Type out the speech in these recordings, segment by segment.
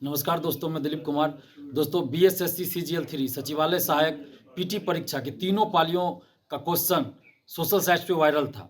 नमस्कार दोस्तों, मैं दिलीप कुमार। दोस्तों, बीएसएससी सीजीएल 3 सचिवालय सहायक पीटी परीक्षा की तीनों पालियों का क्वेश्चन सोशल साइट्स पे वायरल था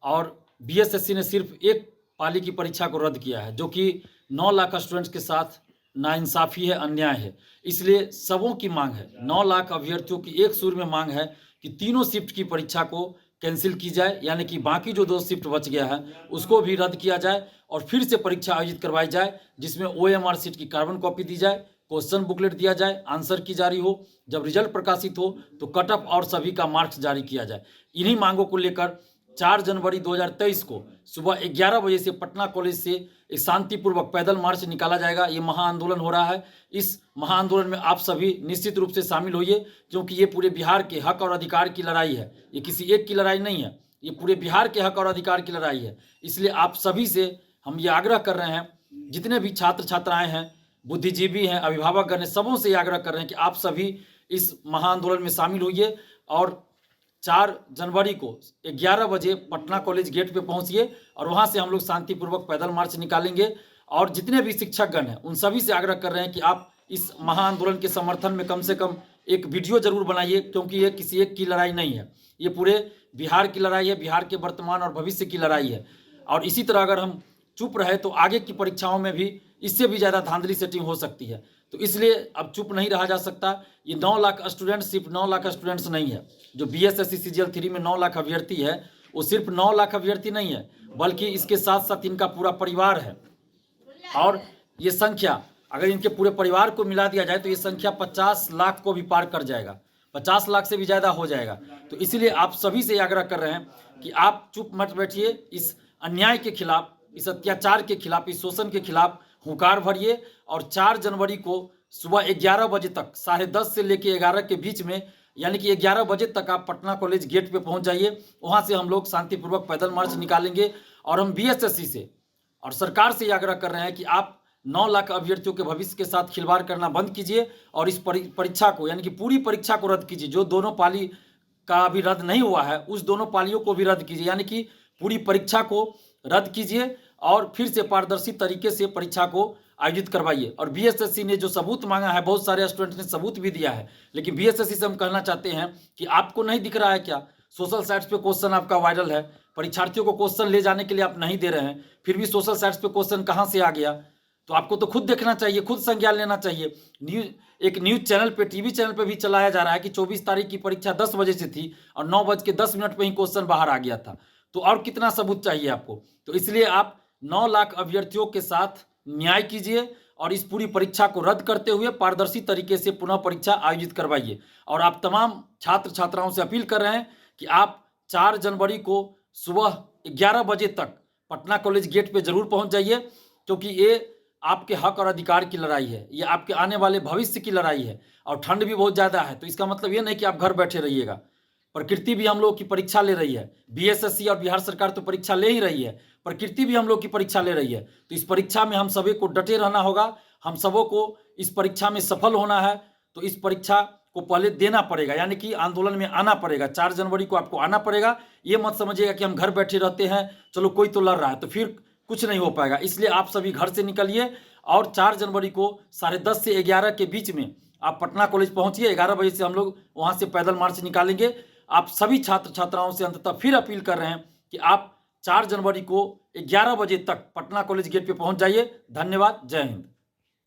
और बीएसएससी ने सिर्फ एक पाली की परीक्षा को रद्द किया है, जो कि 9 लाख स्टूडेंट्स के साथ नाइंसाफ़ी है, अन्याय है। इसलिए सबों की मांग है, 9 लाख अभ्यर्थियों की एक सुर में मांग है कि तीनों शिफ्ट की परीक्षा को कैंसिल की जाए, यानी कि बाकी जो 2 शिफ्ट बच गया है उसको भी रद्द किया जाए और फिर से परीक्षा आयोजित करवाई जाए, जिसमें ओएमआर शीट की कार्बन कॉपी दी जाए, क्वेश्चन बुकलेट दिया जाए, आंसर की जारी हो, जब रिजल्ट प्रकाशित हो तो कट ऑफ और सभी का मार्क्स जारी किया जाए। इन्हीं मांगों को लेकर 4 जनवरी 2023 को सुबह 11 बजे से पटना कॉलेज से एक शांतिपूर्वक पैदल मार्च निकाला जाएगा। ये महाआंदोलन हो रहा है। इस महाआंदोलन में आप सभी निश्चित रूप से शामिल होइए, क्योंकि ये पूरे बिहार के हक और अधिकार की लड़ाई है। ये किसी एक की लड़ाई नहीं है, ये पूरे बिहार के हक और अधिकार की लड़ाई है। इसलिए आप सभी से हम ये आग्रह कर रहे हैं, जितने भी छात्र छात्राएं हैं, बुद्धिजीवी हैं, अभिभावकगण हैं, सबों से ये आग्रह कर रहे हैं कि आप सभी इस महाआंदोलन में शामिल होइए और 4 जनवरी को 11 बजे पटना कॉलेज गेट पे पहुंचिए और वहां से हम लोग शांतिपूर्वक पैदल मार्च निकालेंगे। और जितने भी शिक्षकगण हैं उन सभी से आग्रह कर रहे हैं कि आप इस महाआंदोलन के समर्थन में कम से कम एक वीडियो जरूर बनाइए, क्योंकि ये किसी एक की लड़ाई नहीं है, ये पूरे बिहार की लड़ाई है, बिहार के वर्तमान और भविष्य की लड़ाई है। और इसी तरह अगर हम चुप रहे तो आगे की परीक्षाओं में भी इससे भी ज़्यादा धांधली सेटिंग हो सकती है। तो इसलिए अब चुप नहीं रहा जा सकता। ये 9 लाख स्टूडेंट्स सिर्फ 9 लाख स्टूडेंट्स नहीं है। जो बीएसएससी सीजीएल 3 में 9 लाख अभ्यर्थी है, वो सिर्फ 9 लाख अभ्यर्थी नहीं है, बल्कि इसके साथ साथ इनका पूरा परिवार है। और ये संख्या अगर इनके पूरे परिवार को मिला दिया जाए तो ये संख्या 50 लाख को भी पार कर जाएगा, 50 लाख से भी ज़्यादा हो जाएगा। तो इसीलिए आप सभी से आग्रह कर रहे हैं कि आप चुप मत बैठिए, इस अन्याय के खिलाफ, इस अत्याचार के खिलाफ, इस शोषण के खिलाफ हुंकार भरिए। और 4 जनवरी को सुबह 11 बजे तक, 10:30 से लेकर 11 के बीच में, यानी कि 11 बजे तक आप पटना कॉलेज गेट पे पहुंच जाइए। वहां से हम लोग शांतिपूर्वक पैदल मार्च निकालेंगे और हम बीएसएससी से और सरकार से आग्रह कर रहे हैं कि आप 9 लाख अभ्यर्थियों के भविष्य के साथ खिलवाड़ करना बंद कीजिए और इस परीक्षा को, यानी कि पूरी परीक्षा को रद्द कीजिए। जो दोनों पाली का अभी रद्द नहीं हुआ है, उस दोनों पालियों को भी रद्द कीजिए, यानी कि पूरी परीक्षा को रद्द कीजिए और फिर से पारदर्शी तरीके से परीक्षा को आयोजित करवाइए। और बीएसएससी ने जो सबूत मांगा है, बहुत सारे स्टूडेंट ने सबूत भी दिया है, लेकिन बीएसएससी से हम कहना चाहते हैं कि आपको नहीं दिख रहा है क्या? सोशल साइट्स पे क्वेश्चन आपका वायरल है, परीक्षार्थियों को क्वेश्चन ले जाने के लिए आप नहीं दे रहे हैं, फिर भी सोशल साइट्स पे क्वेश्चन कहाँ से आ गया? तो आपको तो खुद देखना चाहिए, खुद संज्ञान लेना चाहिए। एक न्यूज़ चैनल पे, टीवी चैनल पे भी चलाया जा रहा है कि 24 तारीख की परीक्षा 10 बजे से थी और 9:10 पे ही क्वेश्चन बाहर आ गया था। तो और कितना सबूत चाहिए आपको? तो इसलिए आप 9 लाख अभ्यर्थियों के साथ न्याय कीजिए और इस पूरी परीक्षा को रद्द करते हुए पारदर्शी तरीके से पुनः परीक्षा आयोजित करवाइए। और आप तमाम छात्र छात्राओं से अपील कर रहे हैं कि आप 4 जनवरी को सुबह 11 बजे तक पटना कॉलेज गेट पे जरूर पहुंच जाइए, क्योंकि ये आपके हक और अधिकार की लड़ाई है, ये आपके आने वाले भविष्य की लड़ाई है। और ठंड भी बहुत ज़्यादा है, तो इसका मतलब ये नहीं कि आप घर बैठे रहिएगा। प्रकृति भी हम लोग की परीक्षा ले रही है, बीएसएससी और बिहार सरकार तो परीक्षा ले ही रही है, प्रकृति भी हम लोग की परीक्षा ले रही है। तो इस परीक्षा में हम सभी को डटे रहना होगा, हम सबों को इस परीक्षा में सफल होना है। तो इस परीक्षा को पहले देना पड़ेगा, यानी कि आंदोलन में आना पड़ेगा। 4 जनवरी को आपको आना पड़ेगा। ये मत समझिएगा कि हम घर बैठे रहते हैं, चलो कोई तो लड़ रहा है, तो फिर कुछ नहीं हो पाएगा। इसलिए आप सभी घर से निकलिए और 4 जनवरी को 10:30 से 11 के बीच में आप पटना कॉलेज पहुंचिए। 11 बजे से हम लोग वहां से पैदल मार्च निकालेंगे। आप सभी छात्र छात्राओं से अंततः फिर अपील कर रहे हैं कि आप 4 जनवरी को 11 बजे तक पटना कॉलेज गेट पे पहुंच जाइए। धन्यवाद। जय हिंद।